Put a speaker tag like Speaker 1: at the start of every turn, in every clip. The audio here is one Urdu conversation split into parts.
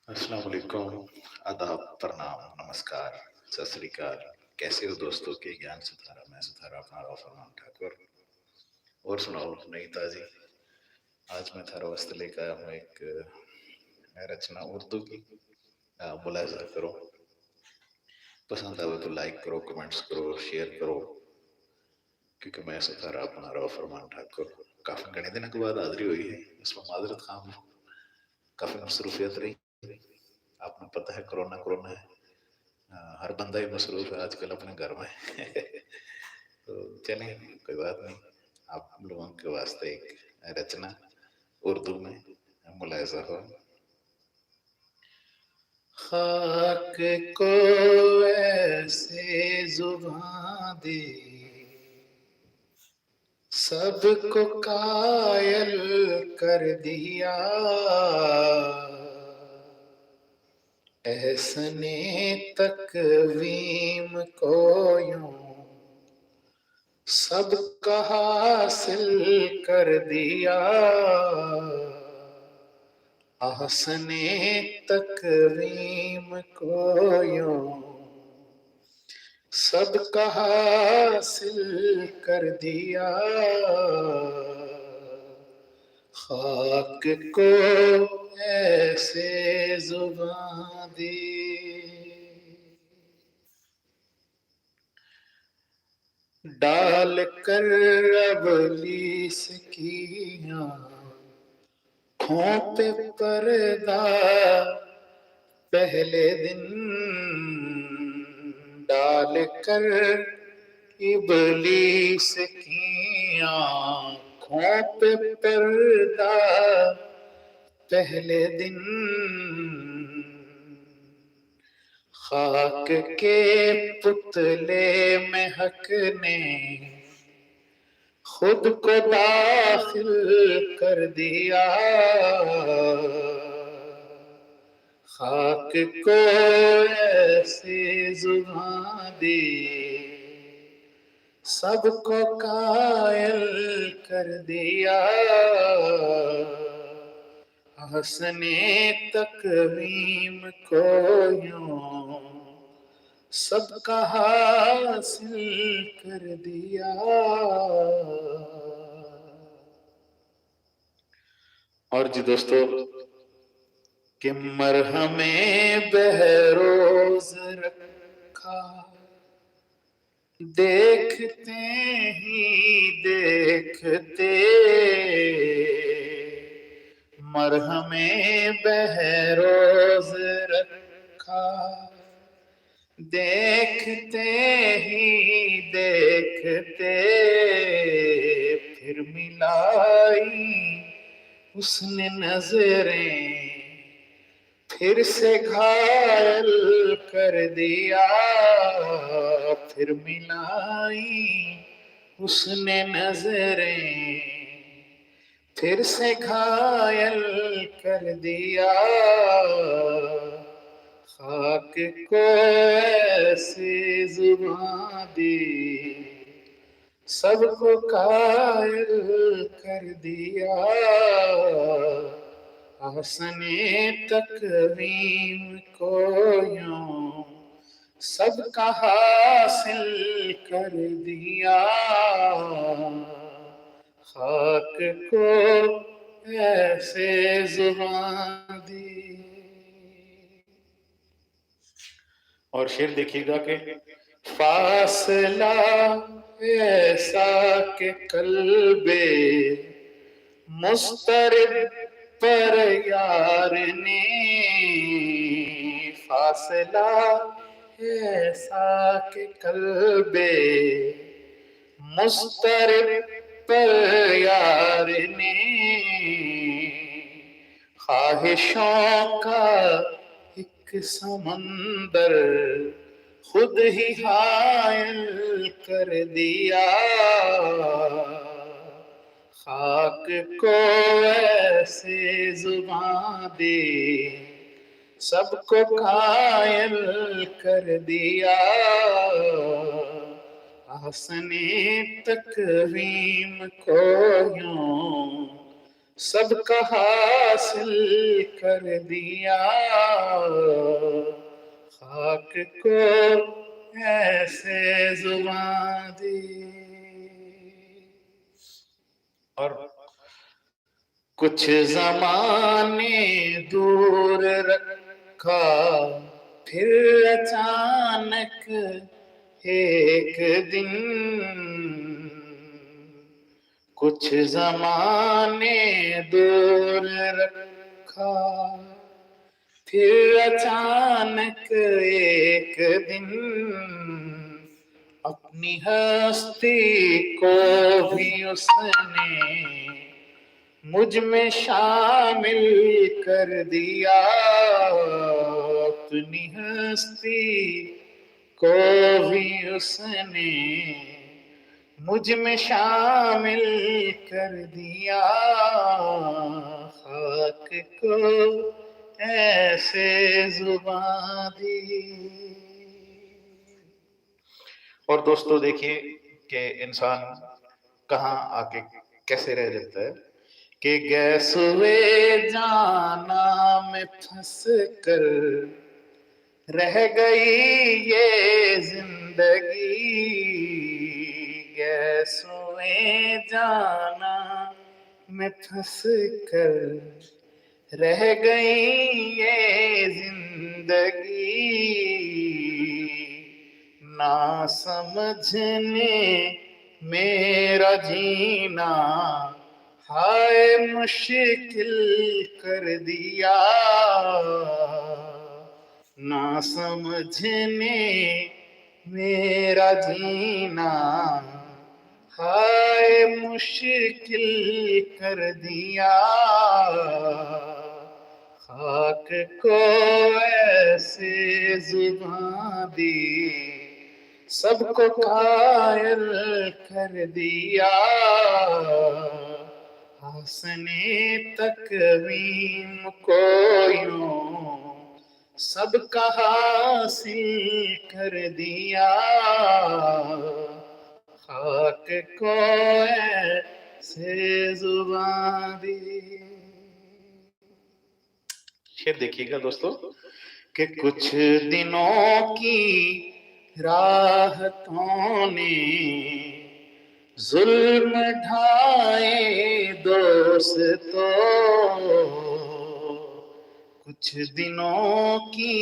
Speaker 1: السلام علیکم، آداب، پرنام، نمسکار، ست سری اکال۔ کیسے ہو دوستوں کے گیان ستارہ، میں ستارہ اپنا راؤ فرمان ٹھاکر۔ اور سناؤ نئی تازی۔ آج میں تھارا واسطے لے کے آیا ہوں ایک رچنا اردو کی، ملاحظہ کرو، پسند آئے تو لائک کرو، کمنٹس کرو، شیئر کرو، کیونکہ میں ستارہ اپنا راؤ فرمان ٹھاکر کافی گھنے دن کے بعد حاضری ہوئی ہے، اس میں معذرت خواہ ہوں، کافی مصروفیت رہی۔ آپ کو پتہ ہے کرونا ہے، ہر بندہ ہی مصروف ہے آج کل اپنے گھر میں۔ تو چلیں کوئی بات نہیں، آپ لوگوں کے واسطے ایک رچنا اردو میں ملاحظہ ہو۔ خاک کو ایسے زباں دے، سب کو قائل کر دیا، احسن تقویم کو یوں سب کا حاصل کر دیا، احسن تقویم کو یوں سب کا حاصل کر دیا، خاک کو ایسے زباں دے۔ ڈال کر ابلیس کی آنکھوں پہ پردہ پہلے دن، ڈال کر ابلیس کی آنکھوں پہ پردہ پہلے دن، خاک کے پتلے میں حق نے خود کو داخل کر دیا، خاک کو ایسے زباں دے، سب کو قائل کر دیا، احسن تقویم کو یوں سب کا حاصل کر دیا۔ اور جی دوستو، کہ مرہم بہروز رکھا، دیکھتے ہی دیکھتے، مرہم بہروز رکھا، دیکھتے ہی دیکھتے، پھر ملائی اس نے نظریں، پھر سے گھائل کر دیا، پھر ملائی اس نے نظریں، پھر سے گھائل کر دیا، خاک کو ایسے زباں دے، سب کو قائل کر دیا، احسن تقویم کو یوں سب کا حاصل کر دیا، خاک کو ایسے زباں دی۔ اور شعر دیکھیے گا کہ فاصلہ ایسا کہ قلب مضطرب پر یار نے، فاصلہ ایسا کہ قلب مضطرب پر یار نے، خواہشوں کا ایک سمندر خود ہی حائل کر دیا، خاک کو ایسے زباں دے، سب کو قائل کر دیا، احسن تقویم کو یوں سب کا حاصل کر دیا، خاک کو ایسے زباں دی. اور کچھ زمانے دور رکھا، پھر اچانک ایک دن. کچھ زمانے دور رکھا، پھر اچانک ایک دن اپنی ہستی کو بھی اس نے مجھ میں شامل کر دیا. اپنی ہستی کو بھی اس نے مجھ میں شامل کر دیا. خاک کو ایسے زباں دی. اور دوستو دیکھیے کہ انسان کہاں آ کے کیسے رہ جاتا ہے کہ گیسوے جانا میں پھنس کر رہ گئی یہ زندگی. گیسوے جانا میں پھنس کر رہ گئی یہ زندگی. نہ سمجھنے میرا جینا ہائے مشکل کر دیا. نہ سمجھنے میرا جینا ہائے مشکل کر دیا. خاک کو ایسے زباں دی، سب کو قائل کر دیا. حسن تقویم کو یوں سب کا حاصل کر دیا. خاک کو ایسے زباں دی. شعر دیکھیے گا دوستو کہ کچھ دنوں کی راحتوں نے ظلم ڈھائے دوستو. کچھ دنوں کی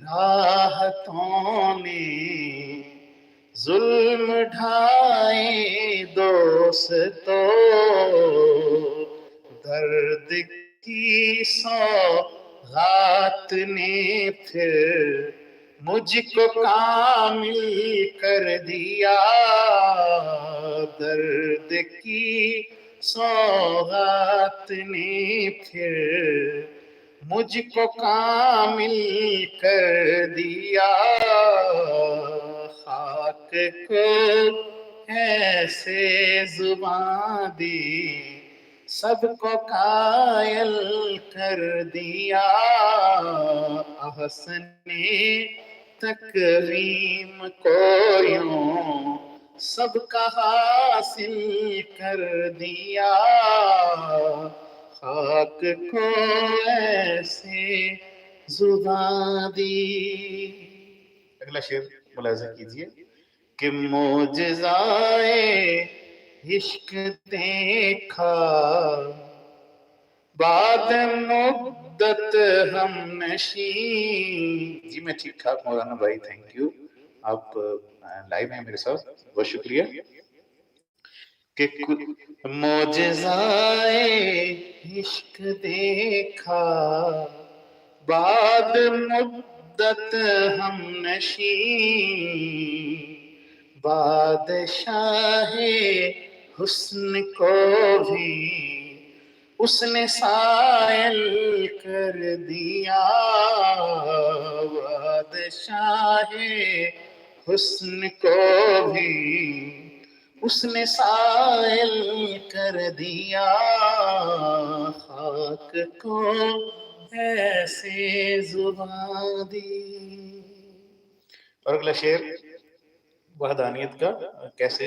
Speaker 1: راحتوں نے ظلم ڈھائے دوستو. درد کی سوغات نے پھر مجھ کو کامل کر دیا. درد کی سوغات نے پھر مجھ کو کامل کر دیا. خاک کو ایسے زباں دی، سب کو قائل کر دیا. احسن تقویم کو یوں سب کا حاصل کر دیا. خاک کو ایسے زباں دی. اگلا شعر ملاحظہ کیجئے کہ معجزائے عشق دیکھا، بعد مدت ہم نشین. جی میں ٹھیک ٹھاک مولانا بھائی، تھینک یو، آپ لائیو ہیں میرے ساتھ، بہت شکریہ. کہ معجزائے عشق دیکھا، بعد مدت ہم نشین. بادشاہ حسن کو بھی اس نے سائل کر دیا. بادشاہ حسن کو بھی اس نے سائل کر دیا. خاک کو ایسے زباں دی. اور اگلا شعر وحدانیت کا کیسے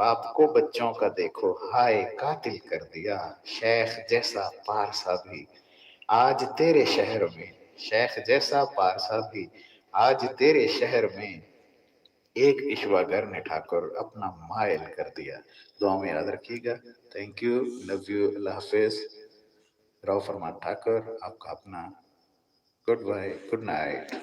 Speaker 1: باپ کو بچوں کا دیکھو ہائے قاتل کر دیا، شیخ جیسا پارسا بھی آج تیرے شہر میں، شیخ جیسا پارسا بھی آج تیرے شہر میں، ایک اشوا گر نے ٹھاکر اپنا مائل کر دیا۔ دعا میں یاد رکھیے گا۔ تھینک یو، لو یو، اللہ حافظ۔ راؤ فرمان ٹھاکر، آپ کا اپنا، گڈ بائے، گڈ نائٹ۔